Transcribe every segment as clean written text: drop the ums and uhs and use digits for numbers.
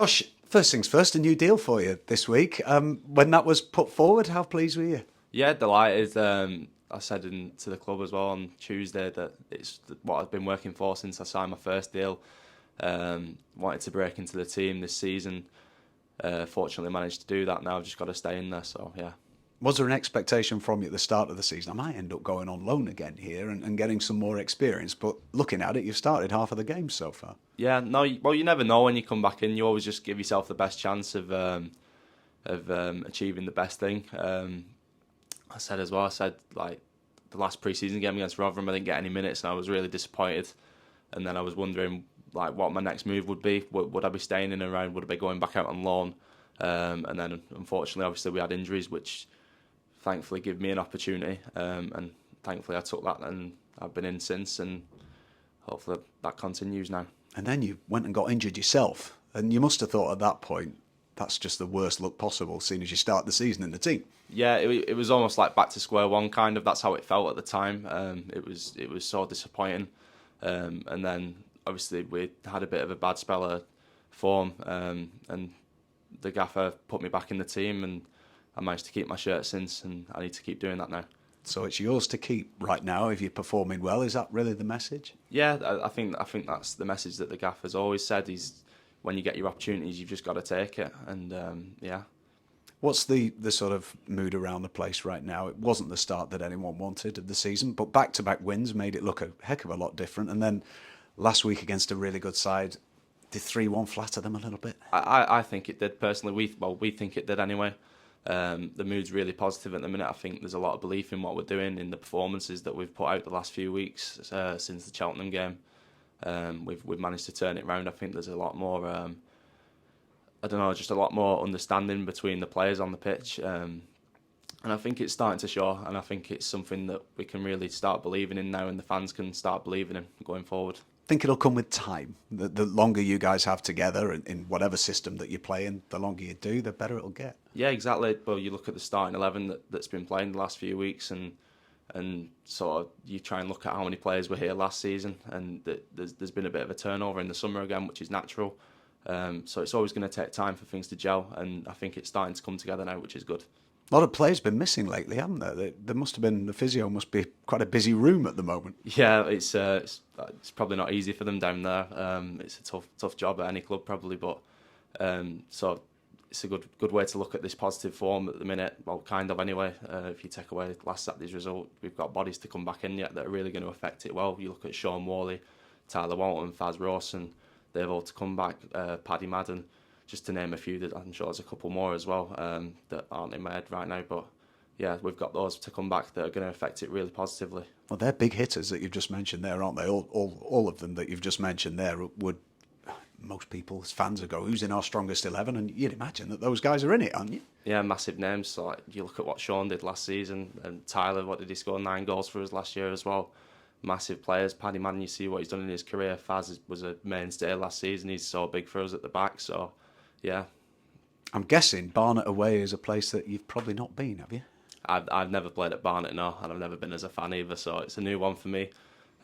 Gosh, first things first, a new deal for you this week. When that was put forward, how pleased were you? Yeah, delighted. I said to the club as well on Tuesday that it's what I've been working for since I signed my first deal. Wanted to break into the team this season. Fortunately, managed to do that. Now I've just got to stay in there. So yeah. Was there an expectation from you at the start of the season? I might end up going on loan again here and getting some more experience, but looking at it, you've started half of the games so far. Yeah, no. Well, you never know when you come back in. You always just give yourself the best chance of achieving the best thing. I said as well. I said like the last pre-season game against Rotherham, I didn't get any minutes, and I was really disappointed. And then I was wondering like what my next move would be. Would I be staying in and around? Would I be going back out on loan? And then unfortunately, obviously, we had injuries, which thankfully gave me an opportunity. And thankfully, I took that, and I've been in since, and hopefully that continues now. And then you went and got injured yourself, and you must have thought at that point, that's just the worst luck possible, seeing as you start the season in the team. Yeah, it was almost like back to square one, kind of. That's how it felt at the time. It was so disappointing, and then obviously we had a bit of a bad spell of form, and the gaffer put me back in the team, and I managed to keep my shirt since, and I need to keep doing that now. So it's yours to keep right now if you're performing well. Is that really the message? Yeah, I think that's the message that the gaffer's always said. Is when you get your opportunities, you've just got to take it, and yeah. What's the sort of mood around the place right now? It wasn't the start that anyone wanted of the season, but back-to-back wins made it look a heck of a lot different. And then last week against a really good side, did 3-1 flatter them a little bit? I think it did personally. We think it did anyway. The mood's really positive at the minute. I think there's a lot of belief in what we're doing, in the performances that we've put out the last few weeks since the Cheltenham game. We've managed to turn it around. I think there's a lot more. I don't know, just a lot more understanding between the players on the pitch. And I think it's starting to show, and I think it's something that we can really start believing in now, and the fans can start believing in going forward. Think it'll come with time. The longer you guys have together in whatever system that you play in, the longer you do, the better it'll get. Yeah, exactly. Well, you look at the starting 11 that's been playing the last few weeks, and sort of you try and look at how many players were here last season, and there's been a bit of a turnover in the summer again, which is natural. So it's always going to take time for things to gel, and I think it's starting to come together now, which is good. A lot of players been missing lately, haven't there? There must have been, the physio must be quite a busy room at the moment. Yeah, it's probably not easy for them down there. It's a tough job at any club probably, but so it's a good way to look at this positive form at the minute. Well, kind of anyway. If you take away last Saturday's result, we've got bodies to come back in yet that are really going to affect it well. You look at Sean Worley, Tyler Walton, Faz Rawson, they've all to come back. Paddy Madden, just to name a few. That I'm sure there's a couple more as well that aren't in my head right now. But yeah, we've got those to come back that are going to affect it really positively. Well, they're big hitters that you've just mentioned there, aren't they? All of them that you've just mentioned there would, most people as fans would go, who's in our strongest 11? And you'd imagine that those guys are in it, aren't you? Yeah, massive names. So like, you look at what Sean did last season, and Tyler, what did he score? 9 goals for us last year as well. Massive players. Paddy Madden, you see what he's done in his career. Faz was a mainstay last season. He's so big for us at the back. So, yeah. I'm guessing Barnet away is a place that you've probably not been, have you? I've never played at Barnet, no, and I've never been as a fan either. So it's a new one for me.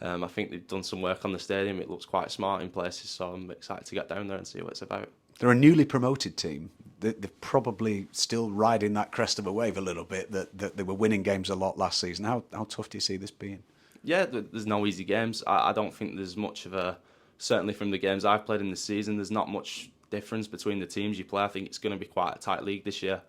I think they've done some work on the stadium. It looks quite smart in places. So I'm excited to get down there and see what it's about. They're a newly promoted team. They're probably still riding that crest of a wave a little bit. That they were winning games a lot last season. How tough do you see this being? Yeah, there's no easy games. I don't think there's much of a, certainly from the games I've played in this season, there's not much difference between the teams you play. I think it's going to be quite a tight league this year.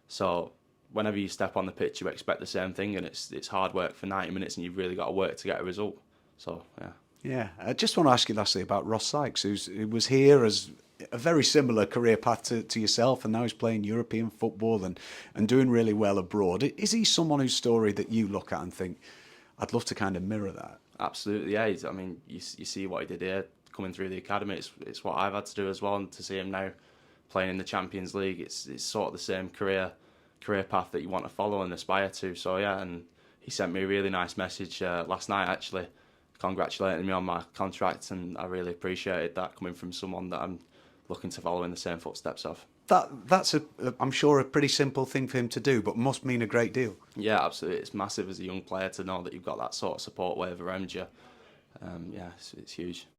So whenever you step on the pitch, you expect the same thing, and it's hard work for 90 minutes, and you've really got to work to get a result. So, yeah. Yeah, I just want to ask you lastly about Ross Sykes, who was here as a very similar career path to yourself, and now he's playing European football and doing really well abroad. Is he someone whose story that you look at and think, I'd love to kind of mirror that? Absolutely, yeah. I mean, you see what he did here, coming through the academy. It's what I've had to do as well, and to see him now playing in the Champions League, it's sort of the same career path that you want to follow and aspire to. So yeah, and he sent me a really nice message last night actually, congratulating me on my contract, and I really appreciated that coming from someone that I'm looking to follow in the same footsteps of. That's I'm sure a pretty simple thing for him to do, but must mean a great deal. Yeah, absolutely. It's massive as a young player to know that you've got that sort of support wave around you. Yeah, it's huge.